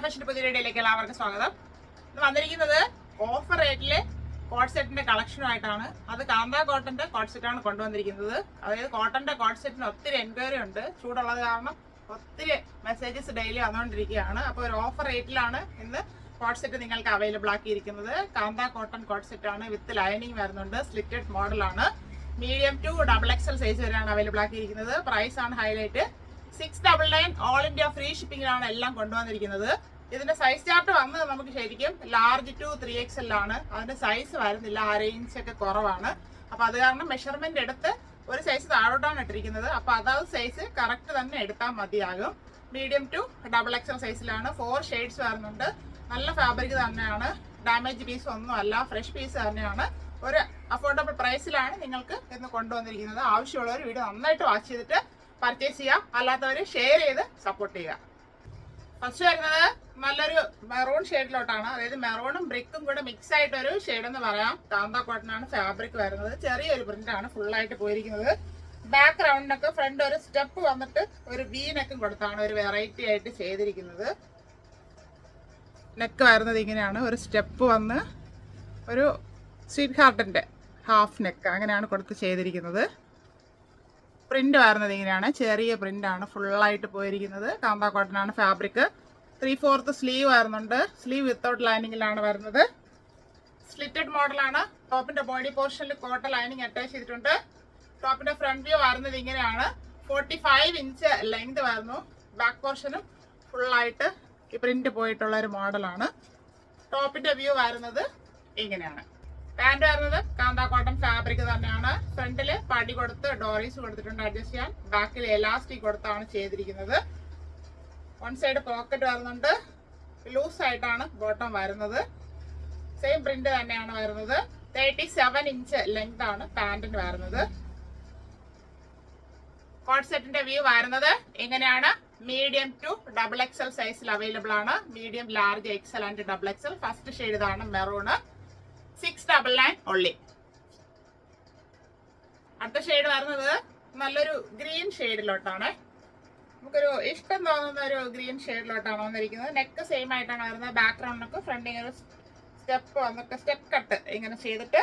ഫാഷന്റെ പുതിയ വീഡിയോയിലേക്ക് എല്ലാവർക്കും സ്വാഗതം. ഇത് വന്നിരിക്കുന്നത് ഓഫർ റേറ്റില് കോട്ട് സെറ്റിന്റെ കളക്ഷനുമായിട്ടാണ്. അത് കാന്ത കോട്ടന്റെ കോട്ട് സെറ്റാണ് കൊണ്ടുവന്നിരിക്കുന്നത്. അതായത് കോട്ടന്റെ കോട്ട് സെറ്റിന് ഒത്തിരി എൻക്വയറി ഉണ്ട്. ചൂടുള്ളത് കാരണം ഒത്തിരി മെസ്സേജസ് ഡെയിലി വന്നുകൊണ്ടിരിക്കുകയാണ്. അപ്പോൾ ഒരു ഓഫർ റേറ്റിലാണ് ഇന്ന് കോട്ട് സെറ്റ് നിങ്ങൾക്ക് അവൈലബിൾ ആക്കിയിരിക്കുന്നത്. കാന്ത കോട്ടൺ കോട്ട് സെറ്റ് ആണ്. വിത്ത് ലൈനിങ് വരുന്നുണ്ട്. സ്ലിറ്റഡ് മോഡലാണ്. മീഡിയം ടു XXL സൈസ് വരെയാണ് അവൈലബിൾ ആക്കിയിരിക്കുന്നത്. പ്രൈസ് ആണ് ഹൈലൈറ്റ്. 699 ഓൾ ഇന്ത്യ ഫ്രീ ഷിപ്പിംഗിലാണ് എല്ലാം കൊണ്ടുവന്നിരിക്കുന്നത്. ഇതിന്റെ സൈസ് ചാർട്ട് വന്നത് നമുക്ക് ശരിക്കും ലാർജ് ടു 3XL ആണ്. അതിന്റെ സൈസ് വരുന്നില്ല, 1/2 ഇഞ്ച് ഒക്കെ കുറവാണ്. അപ്പൊ അത് കാരണം മെഷർമെന്റ് എടുത്ത് ഒരു സൈസ് താഴോട്ടാണ് ഇട്ടിരിക്കുന്നത്. അപ്പൊ അതാത് സൈസ് കറക്റ്റ് തന്നെ എടുത്താൽ മതിയാകും. മീഡിയം ടു XXL സൈസിലാണ്. 4 ഷെയ്ഡ്സ് വരുന്നുണ്ട്. നല്ല ഫാബ്രിക് തന്നെയാണ്. ഡാമേജ് പീസ് ഒന്നും അല്ല, ഫ്രഷ് പീസ് തന്നെയാണ്. ഒരു അഫോർഡബിൾ പ്രൈസിലാണ് നിങ്ങൾക്ക് ഇന്ന് കൊണ്ടുവന്നിരിക്കുന്നത്. ആവശ്യമുള്ളവർ വീഡിയോ നന്നായിട്ട് വാച്ച് ചെയ്തിട്ട് പർച്ചേസ് ചെയ്യുക. അല്ലാത്തവർ ഷെയർ ചെയ്ത് സപ്പോർട്ട് ചെയ്യുക. ഫസ്റ്റ് വരുന്നത് നല്ലൊരു മെറൂൺ ഷെയ്ഡിലോട്ടാണ്. അതായത് മെറൂണും ബ്രിക്കും കൂടെ മിക്സ് ആയിട്ടൊരു ഷെയ്ഡ് എന്ന് പറയാം. കാന്ത കോട്ടനാണ് ഫാബ്രിക് വരുന്നത്. ചെറിയൊരു പ്രിന്റാണ് ഫുള്ളായിട്ട് പോയിരിക്കുന്നത്. ബാക്ക് റൗണ്ടിനൊക്കെ ഫ്രണ്ട് ഒരു സ്റ്റെപ്പ് വന്നിട്ട് ഒരു വി നെക്കും കൊടുത്താണ് ഒരു വെറൈറ്റി ആയിട്ട് ചെയ്തിരിക്കുന്നത്. നെക്ക് വരുന്നത് ഇങ്ങനെയാണ്. ഒരു സ്റ്റെപ്പ് വന്ന് ഒരു സ്വീറ്റ് ഹാർട്ടിന്റെ ഹാഫ് നെക്ക് അങ്ങനെയാണ് കൊടുത്ത് ചെയ്തിരിക്കുന്നത്. പ്രിന്റ് വരുന്നത് ഇങ്ങനെയാണ്. ചെറിയ പ്രിന്റാണ് ഫുള്ളായിട്ട് പോയിരിക്കുന്നത്. കാന്ത കോട്ടനാണ് ഫാബ്രിക്. 3/4 സ്ലീവ് വരുന്നുണ്ട്. സ്ലീവ് വിത്തൗട്ട് ലൈനിങ്ങിലാണ് വരുന്നത്. സ്ലിറ്റഡ് മോഡലാണ്. ടോപ്പിന്റെ ബോഡി പോർഷനിൽ കോട്ടൺ ലൈനിങ് അറ്റാച്ച് ചെയ്തിട്ടുണ്ട്. ടോപ്പിന്റെ ഫ്രണ്ട് വ്യൂ വരുന്നത് ഇങ്ങനെയാണ്. 45 ഇഞ്ച് ലെങ്ത് വരുന്നു. ബാക്ക് പോർഷനും ഫുള്ളായിട്ട് ഈ പ്രിന്റ് പോയിട്ടുള്ള ഒരു മോഡലാണ്. ടോപ്പിന്റെ വ്യൂ വരുന്നത് ഇങ്ങനെയാണ്. പാന്റ് വരുന്നത് കാന്ത കോട്ടൺ ഫാബ്രിക് തന്നെയാണ്. ഫ്രണ്ടില് പടി കൊടുത്ത് ഡോറീസ് കൊടുത്തിട്ടുണ്ട് അഡ്ജസ്റ്റ് ചെയ്യാൻ. ബാക്കിൽ എലാസ്റ്റിക് കൊടുത്താണ് ചെയ്തിരിക്കുന്നത്. വൺ സൈഡ് പോക്കറ്റ് വരുന്നുണ്ട്. ലൂസ് ആയിട്ടാണ് ബോട്ടം വരുന്നത്. സെയിം പ്രിന്റ് തന്നെയാണ് വരുന്നത്. 37 ഇഞ്ച് ലെങ്ത് ആണ് പാന്റിന് വരുന്നത്. കോട്ട് സെറ്റിന്റെ വ്യൂ വരുന്നത് ഇങ്ങനെയാണ്. മീഡിയം ടു XXL സൈസിൽ അവൈലബിൾ ആണ്. Medium, large, XL and XXL. First shade ഇതാണ് മെറൂണ്. 699 ഓൺലി. അടുത്ത ഷെയ്ഡ് വരുന്നത് നല്ലൊരു ഗ്രീൻ ഷെയ്ഡിലോട്ടാണ്. നമുക്കൊരു ഇഷ്ടം തോന്നുന്ന ഒരു ഗ്രീൻ ഷെയ്ഡിലോട്ടാണ് വന്നിരിക്കുന്നത്. നെക്ക് സെയിം ആയിട്ടാണ് വരുന്നത്. ബാക്ക്ഗ്രൗണ്ടിനൊക്കെ ഫ്രണ്ട് ഇങ്ങനെ ഒരു സ്റ്റെപ്പ് വന്നിട്ട് സ്റ്റെപ്പ് കട്ട് ഇങ്ങനെ ചെയ്തിട്ട്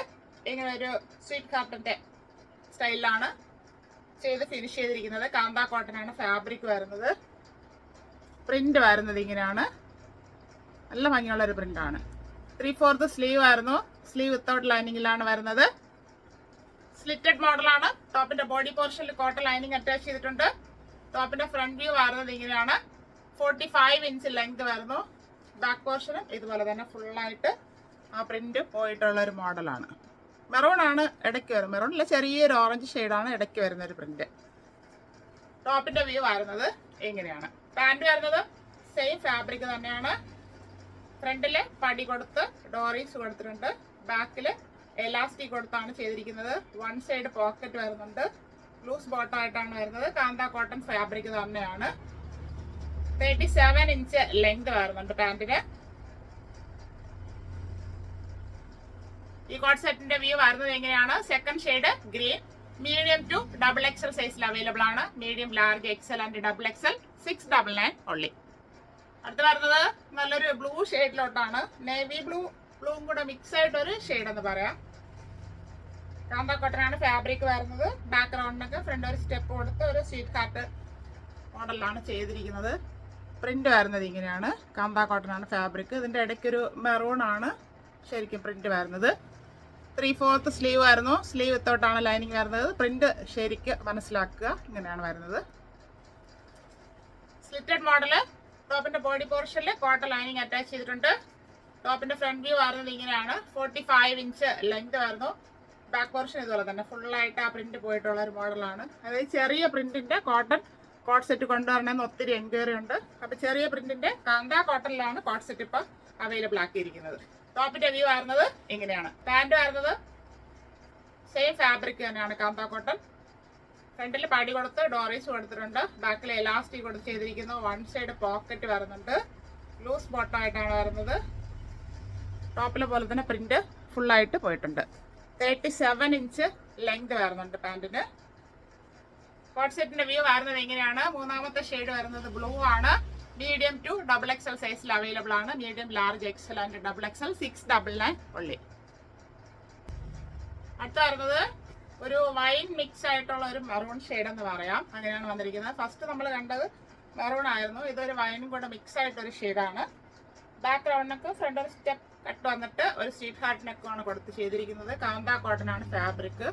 ഇങ്ങനെ ഒരു സ്വീറ്റ് ഹാർട്ടിന്റെ സ്റ്റൈലിലാണ് ചെയ്ത് ഫിനിഷ് ചെയ്തിരിക്കുന്നത്. കാന്ത കോട്ടനാണ് ഫാബ്രിക് വരുന്നത്. പ്രിന്റ് വരുന്നത് ഇങ്ങനെയാണ്. നല്ല ഭംഗിയുള്ള ഒരു പ്രിന്റാണ്. 3/4 സ്ലീവ് ആയിരുന്നു. സ്ലീവ് വിത്തൗട്ട് ലൈനിങ്ങിലാണ് വരുന്നത്. സ്ലിറ്റഡ് മോഡലാണ്. ടോപ്പിന്റെ ബോഡി പോർഷനിൽ കോട്ടൺ ലൈനിങ് അറ്റാച്ച് ചെയ്തിട്ടുണ്ട്. ടോപ്പിന്റെ ഫ്രണ്ട് വ്യൂ വരുന്നത് ഇങ്ങനെയാണ്. 45 ഇഞ്ച് ലെങ്ത് വരുന്നു. ബാക്ക് പോർഷനും ഇതുപോലെ തന്നെ ഫുള്ളായിട്ട് ആ പ്രിന്റ് പോയിട്ടുള്ള ഒരു മോഡലാണ്. മെറൂൺ ആണ് ഇടയ്ക്ക് വരുന്നത്. മെറൂണില്ല, ചെറിയൊരു ഓറഞ്ച് ഷെയ്ഡാണ് ഇടയ്ക്ക് വരുന്ന ഒരു പ്രിന്റ്. ടോപ്പിന്റെ വ്യൂ വരുന്നത് ഇങ്ങനെയാണ്. പാന്റ് വരുന്നത് സെയിം ഫാബ്രിക് തന്നെയാണ്. ഫ്രണ്ടില് പടി കൊടുത്ത് ഡോറീസ് കൊടുത്തിട്ടുണ്ട്. ബാക്കില് എലാസ്റ്റിക് കൊടുത്താണ് ചെയ്തിരിക്കുന്നത്. വൺ സൈഡ് പോക്കറ്റ് വരുന്നുണ്ട്. ലൂസ് ബോട്ടം ആയിട്ടാണ് വരുന്നത്. കാന്ത കോട്ടൺ ഫാബ്രിക് തന്നെയാണ്. 37 ഇഞ്ച് ലെങ്ത് വരുന്നുണ്ട് പാന്റിന്. ഈ കോട്ട് സെറ്റിന്റെ വ്യൂ വരുന്നത് എങ്ങനെയാണ്? Second shade green. Medium to XXL സൈസിൽ അവൈലബിൾ ആണ്. Medium, large, XL and XXL. 699 only. അടുത്ത് വരുന്നത് നല്ലൊരു ബ്ലൂ ഷെയ്ഡിലോട്ടാണ്. നേവി ബ്ലൂവും കൂടെ മിക്സ് ആയിട്ടൊരു ഷെയ്ഡ് എന്ന് പറയാം. കാന്ത കോട്ടനാണ് ഫാബ്രിക് വരുന്നത്. ബാക്ക്ഗ്രൗണ്ടിനൊക്കെ ഫ്രണ്ട് ഒരു സ്റ്റെപ്പ് കൊടുത്ത് ഒരു സ്വീറ്റ് ഹാർട്ട് മോഡലാണ് ചെയ്തിരിക്കുന്നത്. പ്രിന്റ് വരുന്നത് ഇങ്ങനെയാണ്. കാന്ത കോട്ടനാണ് ഫാബ്രിക്. ഇതിന്റെ ഇടയ്ക്കൊരു മെറൂൺ ആണ് ശരിക്കും പ്രിന്റ് വരുന്നത്. 3/4 സ്ലീവ് ആയിരുന്നു. സ്ലീവ് വിത്തൗട്ടാണ് ലൈനിങ് വരുന്നത്. പ്രിന്റ് ശരിക്ക് മനസ്സിലാക്കുക. ഇങ്ങനെയാണ് വരുന്നത്. Slitted model. ടോപ്പിന്റെ ബോഡി പോർഷനിൽ കോട്ടൺ ലൈനിങ് അറ്റാച്ച് ചെയ്തിട്ടുണ്ട്. ടോപ്പിന്റെ ഫ്രണ്ട് വ്യൂ വരുന്നത് ഇങ്ങനെയാണ്. 45 ഇഞ്ച് ലെങ്ത് വരുന്നു. ബാക്ക് പോർഷൻ ഇതുപോലെ തന്നെ ഫുള്ളായിട്ട് ആ പ്രിന്റ് പോയിട്ടുള്ള ഒരു മോഡലാണ്. അതായത് ചെറിയ പ്രിന്റിന്റെ കോട്ട് സെറ്റ് കൊണ്ടുവരണമെന്ന് ഒത്തിരി എൻക്വയറി ഉണ്ട്. അപ്പൊ ചെറിയ പ്രിന്റിന്റെ കാന്ത കോട്ടണിലാണ് കോട്ട് സെറ്റ് ഇപ്പൊ അവൈലബിൾ ആക്കിയിരിക്കുന്നത്. ടോപ്പിന്റെ വ്യൂ വരുന്നത് ഇങ്ങനെയാണ്. പാന്റ് വരുന്നത് സെയിം ഫാബ്രിക് തന്നെയാണ്. കാന്ത കോട്ടൺ. ഫ്രണ്ടിൽ പടി കൊടുത്ത് ഡോറീസ് കൊടുത്തിട്ടുണ്ട്. ബാക്കിൽ എലാസ്റ്റിക് കൊടുത്ത് ചെയ്തിരിക്കുന്നു. വൺ സൈഡ് പോക്കറ്റ് വരുന്നുണ്ട്. ലൂസ് ബോട്ടം ആയിട്ടാണ് വരുന്നത്. ടോപ്പിലെ പോലെ തന്നെ പ്രിന്റ് ഫുള്ളായിട്ട് പോയിട്ടുണ്ട്. 37 ഇഞ്ച് ലെങ്ത് വരുന്നുണ്ട് പാന്റിന്. കോട്ട് സെറ്റിന്റെ വ്യൂ വരുന്നത് എങ്ങനെയാണ്? മൂന്നാമത്തെ ഷെയ്ഡ് വരുന്നത് ബ്ലൂ ആണ്. മീഡിയം ടു ഡബിൾ എക്സൽ സൈസിൽ അവൈലബിൾ ആണ്. Medium, large, XL and double XL 699 only. അടുത്ത വരുന്നത് ഒരു വൈൻ മിക്സ് ആയിട്ടുള്ള ഒരു മെറൂൺ ഷെയ്ഡ് എന്ന് പറയാം. അങ്ങനെയാണ് വന്നിരിക്കുന്നത്. ഫസ്റ്റ് നമ്മൾ കണ്ടത് മെറൂൺ ആയിരുന്നു. ഇതൊരു വൈനും കൂടെ മിക്സ് ആയിട്ടൊരു ഷെയ്ഡാണ്. ബാക്ക് റൗണ്ടിനൊക്കെ ഫ്രണ്ട് ഒരു സ്റ്റെപ്പ് കട്ട് വന്നിട്ട് ഒരു സ്ട്രീറ്റ് ഹാർട്ടിനൊക്കെ ആണ് കൊടുത്ത് ചെയ്തിരിക്കുന്നത്. കാന്ത കോട്ടൺ ആണ് ഫാബ്രിക്.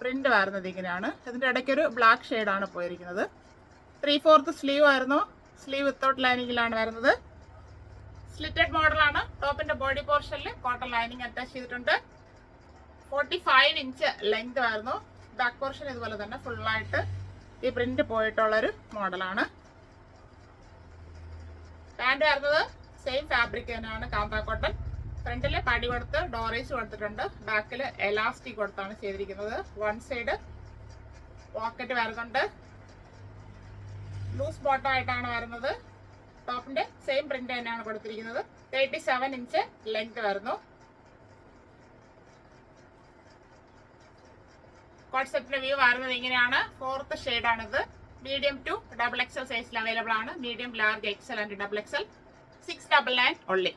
പ്രിന്റ് വരുന്നത് ഇങ്ങനെയാണ്. ഇതിന്റെ ഇടയ്ക്കൊരു ബ്ലാക്ക് ഷെയ്ഡാണ് പോയിരിക്കുന്നത്. 3/4 സ്ലീവ് ആയിരുന്നു. സ്ലീവ് വിത്തൗട്ട് ലൈനിങ്ങിലാണ് വരുന്നത്. സ്ലിറ്റഡ് മോഡലാണ്. ടോപ്പിന്റെ ബോഡി പോർഷനിൽ കോട്ടൺ ലൈനിങ് അറ്റാച്ച് ചെയ്തിട്ടുണ്ട്. 45 ഇഞ്ച് ലെങ്ത് ആയിരുന്നു. ബാക്ക് പോർഷൻ ഇതുപോലെ തന്നെ ഫുള്ളായിട്ട് ഈ പ്രിന്റ് പോയിട്ടുള്ളൊരു മോഡലാണ്. പാൻറ് വരുന്നത് സെയിം ഫാബ്രിക് തന്നെയാണ്, കാന്ത കോട്ടൺ. ഫ്രണ്ടിൽ പടി കൊടുത്ത് ഡോറീസ് കൊടുത്തിട്ടുണ്ട്. ബാക്കിൽ എലാസ്റ്റിക് കൊടുത്താണ് ചെയ്തിരിക്കുന്നത്. വൺ സൈഡ് പോക്കറ്റ് വരുന്നുണ്ട്. ലൂസ് ബോട്ടം ആയിട്ടാണ് വരുന്നത്. ടോപ്പിന്റെ സെയിം പ്രിന്റ് തന്നെയാണ് കൊടുത്തിരിക്കുന്നത്. 37 ഇഞ്ച് ലെങ്ത് വരുന്നു. കോട്ട് സെറ്റിന്റെ വ്യൂ വരുന്നത് ഇങ്ങനെയാണ്. 4th ഷെയ്ഡാണിത്. മീഡിയം ടു ഡബിൾ എക്സൽ സൈസിൽ അവൈലബിൾ ആണ്. Medium, large, XL and double XL 699 only.